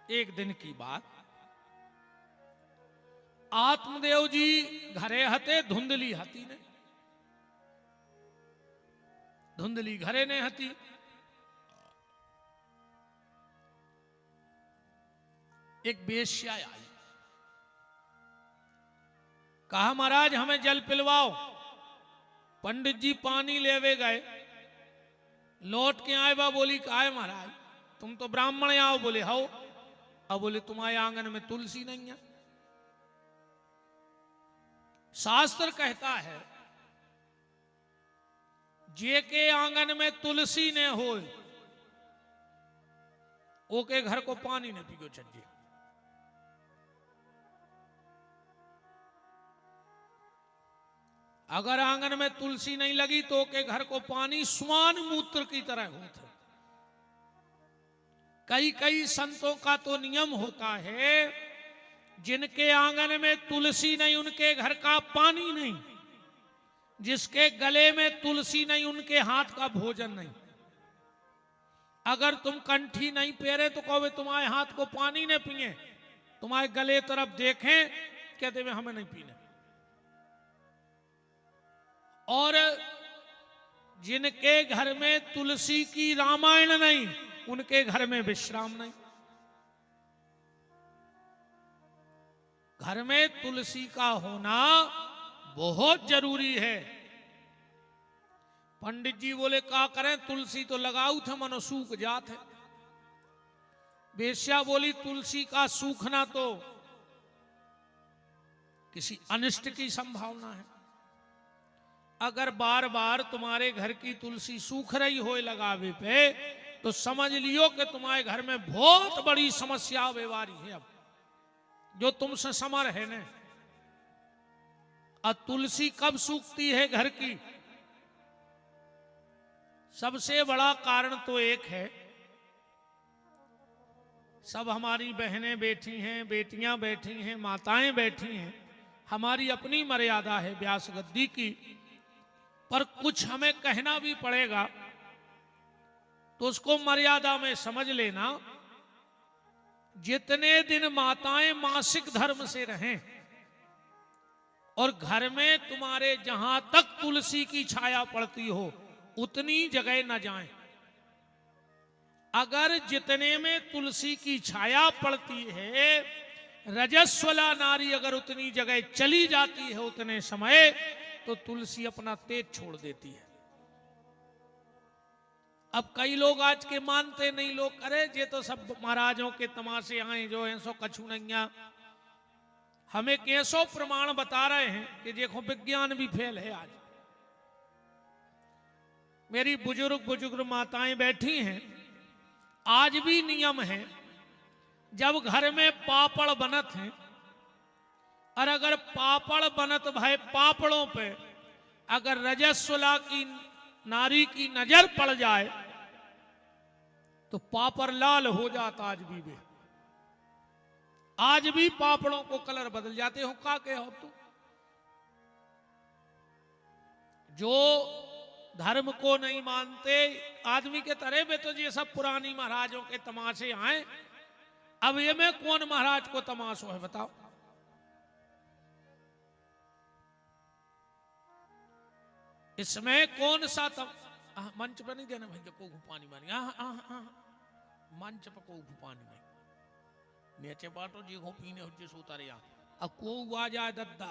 एक दिन की बात, आत्मदेव जी घरे हते, धुंधली हती ने, धुंधली घरे ने हती। एक बेश्या आई, कहा महाराज हमें जल पिलवाओ। पंडित जी पानी लेवे गए, लौट के आए बा, बोली आए महाराज तुम तो ब्राह्मण आओ। बोले हो। अब बोले तुम्हारे आंगन में तुलसी नहीं है। शास्त्र कहता है जे के आंगन में तुलसी ने हो, ओके घर को पानी ने पियो छज्जे। अगर आंगन में तुलसी नहीं लगी तो के घर को पानी स्वान मूत्र की तरह होता है। कई कई संतों का तो नियम होता है जिनके आंगन में तुलसी नहीं उनके घर का पानी नहीं, जिसके गले में तुलसी नहीं उनके हाथ का भोजन नहीं। अगर तुम कंठी नहीं पेरे तो कहोगे तुम्हारे हाथ को पानी न पिए, तुम्हारे गले तरफ देखें कहते वे हमें नहीं पीने। और जिनके घर में तुलसी की रामायण नहीं उनके घर में विश्राम नहीं। घर में तुलसी का होना बहुत जरूरी है। पंडित जी बोले क्या करें, तुलसी तो लगाऊ थे मनो सूख जात है। बेश्या बोली तुलसी का सूखना तो किसी अनिष्ट की संभावना है। अगर बार बार तुम्हारे घर की तुलसी सूख रही हो लगावे पे तो समझ लियो कि तुम्हारे घर में बहुत बड़ी समस्या व्यवहारी है अब जो तुमसे समर है ने। और तुलसी कब सूखती है घर की? सबसे बड़ा कारण तो एक है, सब हमारी बहनें बैठी हैं, बेटियां बैठी हैं, माताएं बैठी हैं, हमारी अपनी मर्यादा है व्यास गद्दी की, पर कुछ हमें कहना भी पड़ेगा तो उसको मर्यादा में समझ लेना। जितने दिन माताएं मासिक धर्म से रहें और घर में तुम्हारे जहां तक तुलसी की छाया पड़ती हो उतनी जगह न जाएं। अगर जितने में तुलसी की छाया पड़ती है, रजस्वला नारी अगर उतनी जगह चली जाती है उतने समय, तो तुलसी अपना तेज छोड़ देती है। अब कई लोग आज के मानते नहीं, लोग अरे ये तो सब महाराजों के तमाशे आए जो हैं सो कछु नहीं। हमें कैसो प्रमाण बता रहे हैं कि देखो विज्ञान भी फेल है। आज मेरी बुजुर्ग माताएं बैठी हैं, आज भी नियम है जब घर में पापड़ बनत हैं और अगर पापड़ बनत भाई पापड़ों पे अगर रजस्वला की नारी की नजर पड़ जाए तो पापड़ लाल हो जाता। आज भी पापड़ों को कलर बदल जाते हो। का के हो तो जो धर्म को नहीं मानते आदमी के तरह में तो ये सब पुरानी महाराजों के तमाशे आए। अब ये में कौन महाराज को तमाशो है बताओ? इसमें कौन सा मंच पर नहीं देना भाई को पानी मानी। मंच पर को पानी नहीं नीचे बाटो जी को पीने हो जिस उतारे अब को आ जाए दद्दा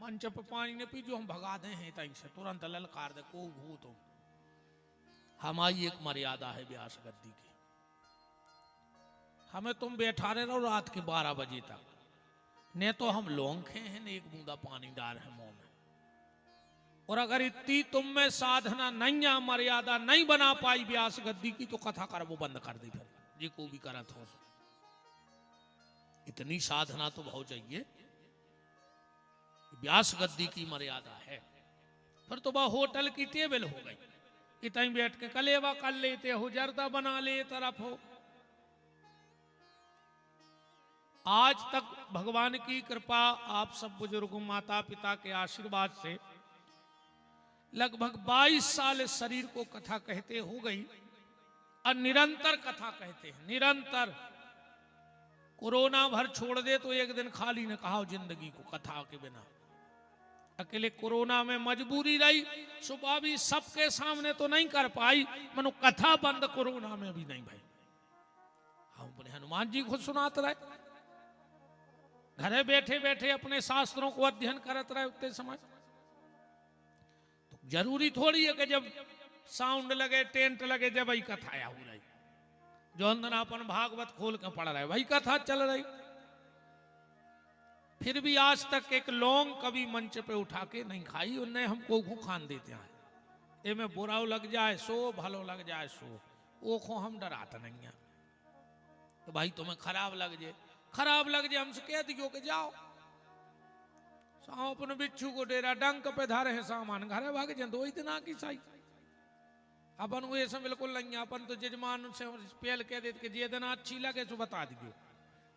मंच पर पानी ने पी जो हम भगा दे हैं तई से तुरंत ललकार दे को भूत हो। हमारी एक मर्यादा है व्यास गद्दी की। हमें तुम बैठा रहे रहो रात के 12 बजे तक, ने तो हम लोंखे हैं ने एक बूंदा पानी डाल है मुंह में। और अगर इतनी तुम में साधना नहीं है, मर्यादा नहीं बना पाई व्यास गद्दी की, तो कथा कर वो बंद कर दी फिर जी को भी करत हो। इतनी साधना तो बहुत चाहिए। व्यास गद्दी की मर्यादा है। फिर तो वह होटल की टेबल हो गई, इतनी बैठ के कलेवा कर लेते हो, जर्दा बना ले तरफ हो। आज तक भगवान की कृपा आप सब बुजुर्गों माता पिता के आशीर्वाद से लगभग 22 साल शरीर को कथा कहते हो गई और निरंतर कथा कहते हैं। निरंतर कोरोना भर छोड़ दे तो एक दिन खाली न कहा जिंदगी को कथा के बिना। अकेले कोरोना में मजबूरी रही, सुबह भी सबके सामने तो नहीं कर पाई, मनो कथा बंद कोरोना में भी नहीं भाई। हम अपने हनुमान जी को सुनाते रहे, घरे बैठे बैठे अपने शास्त्रों को अध्ययन करते रहे उतने समय। तो जरूरी थोड़ी है कि जब साउंड लगे टेंट लगे जब वही कथा हो रही, जो अपन भागवत खोल के पढ़ रहे वही कथा चल रही। फिर भी आज तक एक लौंग कभी मंच पे उठा के नहीं खाई, उनने हमको को खान देते हैं। ए में बुराव लग जाए सो, भलो लग जाए सो, वो को हम डराते नहीं है। तो भाई तुम्हें खराब लग जाए हमसे कह दियो कि जाओ अपने बिच्छू को डेरा डंक पे धारे हैं सामान घरे भाग जाए, दो ही दिन की सही। अपन वो ऐसा बिल्कुल नहीं है, अपन तो जजमान से पहल कह देते कि जे दिन अच्छी लगे सो बता दियो,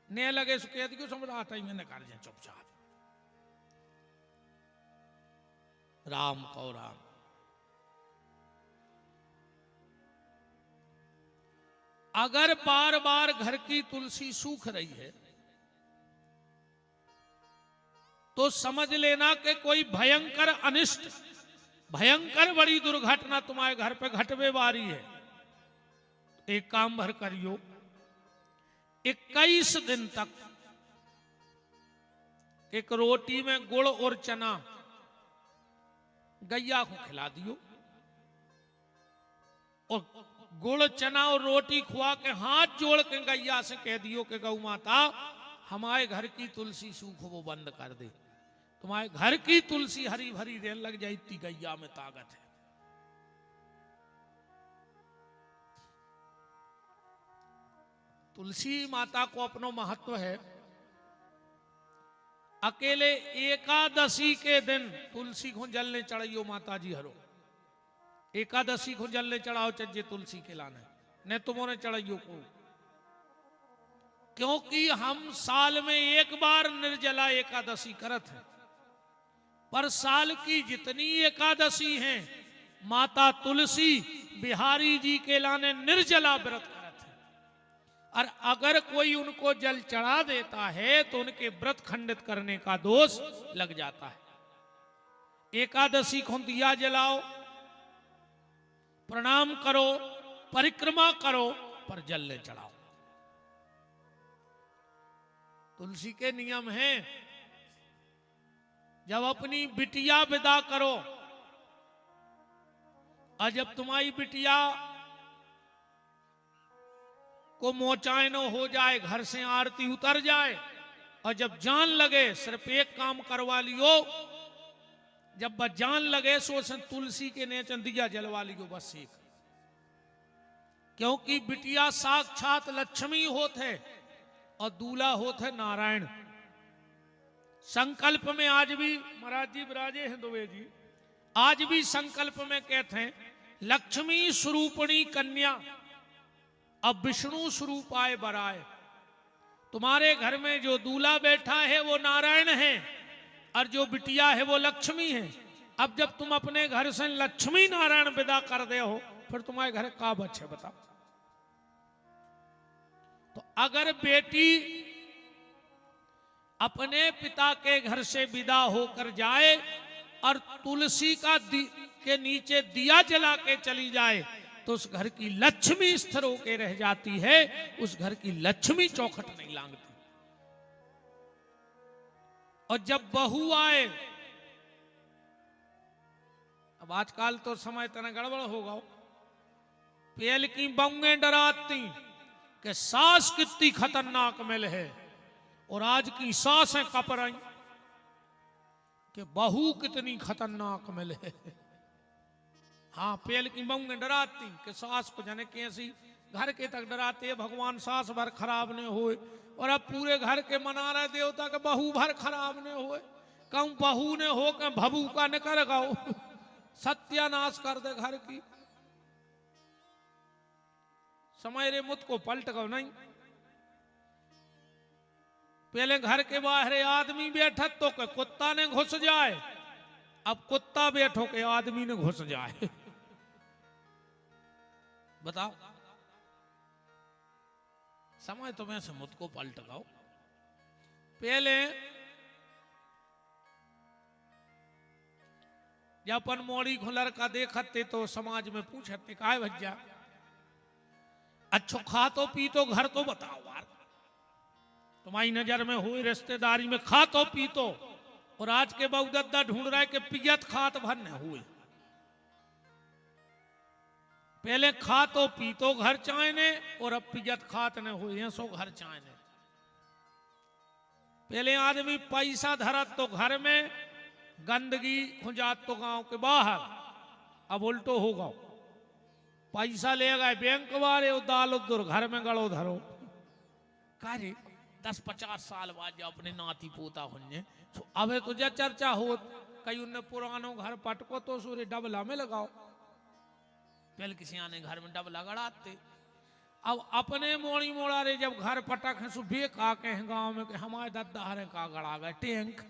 ने लगे सो कह दियो, समझ आता ही मैंने कर जाए चुपचाप। राम को राम। अगर बार बार घर की तुलसी सूख रही है तो समझ लेना कि कोई भयंकर अनिष्ट, भयंकर बड़ी दुर्घटना तुम्हारे घर पे घटवे वाली है। एक काम भर करियो, 21 दिन तक एक रोटी में गुड़ और चना गैया को खिला दियो, और गुड़ चना और रोटी खुआ के हाथ जोड़ के गैया से कह दियो कि गौ माता हमारे घर की तुलसी सूख वो बंद कर दे, तुम्हारे घर की तुलसी हरी भरी रहने लग जाए, इतनी गैया में ताकत है। तुलसी माता को अपनो महत्व है। अकेले एकादशी के दिन तुलसी को जलने चढ़ाइयो माता जी हरो, एकादशी को जलने चढ़ाओ चज्जे तुलसी के लाने ने तुमने चढ़ाइयो को, क्योंकि हम साल में एक बार निर्जला एकादशी करत है, पर साल की जितनी एकादशी हैं माता तुलसी बिहारी जी के लाने निर्जला व्रत करत है। और अगर कोई उनको जल चढ़ा देता है तो उनके व्रत खंडित करने का दोष लग जाता है। एकादशी को दिया जलाओ, प्रणाम करो, परिक्रमा करो, पर जल ले चढ़ाओ। तुलसी के नियम हैं, जब अपनी बिटिया विदा करो और जब तुम्हारी बिटिया को मोचाए न हो जाए, घर से आरती उतर जाए, और जब जान लगे सिर्फ एक काम करवा लियो, जब बस जान लगे सो तुलसी के नीचे दिया जलवा लियो बस एक, क्योंकि बिटिया साक्षात लक्ष्मी होते और दूल्हा होते नारायण। संकल्प में आज भी महाराज जी विराजे हैं दुबे जी, आज भी संकल्प में कहते हैं लक्ष्मी स्वरूपणी कन्या अब विष्णु स्वरूप आए बराए। तुम्हारे घर में जो दूल्हा बैठा है वो नारायण है और जो बिटिया है वो लक्ष्मी है। अब जब तुम अपने घर से लक्ष्मी नारायण विदा कर दे हो फिर तुम्हारे घर का बच्चे बताओ। तो अगर बेटी अपने पिता के घर से विदा होकर जाए और तुलसी के नीचे दिया जला के चली जाए तो उस घर की लक्ष्मी स्थिर होकर रह जाती है, उस घर की लक्ष्मी चौखट नहीं लांघती। और जब बहू आए, अब आजकल तो समय तना गड़बड़ होगा, पहल की बंगे डराती कि सास कितनी खतरनाक मिल है, और आज की सासें कप रही कि बहू कितनी खतरनाक मिल है। हाँ, पहल की बंगे डराती कि सास को जाने कैसी, घर के तक डराते भगवान सास भर खराब न होए, और अब पूरे घर के मना रहे देवता के बहू भर खराब न होए। कहूं बहू ने हो के भबू का न कर गाओ, सत्यानाश कर दे घर की। समय रे मुझ को पलट गो नहीं। पहले घर के बाहर आदमी बैठत तो के कुत्ता ने घुस जाए, अब कुत्ता बैठो के आदमी ने घुस जाए। बताओ, समय तुम्हें से मुझको पलट गाओ। पहले जब अपन मोड़ी खुलर का देखते तो समाज में पूछते का है भज्जा अच्छो खा तो पी तो घर तो बताओ यार, तुम्हारी नजर में हुई रिश्तेदारी में खा तो पी तो, और आज के बहुदद्दा ढूंढ रहा है कि पियत खात भर न हुए। पहले खा तो पी तो घर चाहने, और अब पियत खात न हुए सो घर चाहने। पहले आदमी पैसा धरत तो घर में, गंदगी खुंजात तो गांव के बाहर। अब उल्टो होगा, पैसा ले गए बैंक वाले, दाल उधर घर में गड़ो धरो। कार्य 10-50 साल बाद जो अपने नाती पोता होने तो अब तुझे चर्चा हो कई उनने पुरानो घर पटको तो सूर्य डबला में लगाओ। पहले किसी आने घर में डबला गड़ाते, अब अपने मोड़ी मोड़ा रे जब घर पटक है सुबह का के गांव में हमारे दद्दा हरे का गड़ा गए टैंक।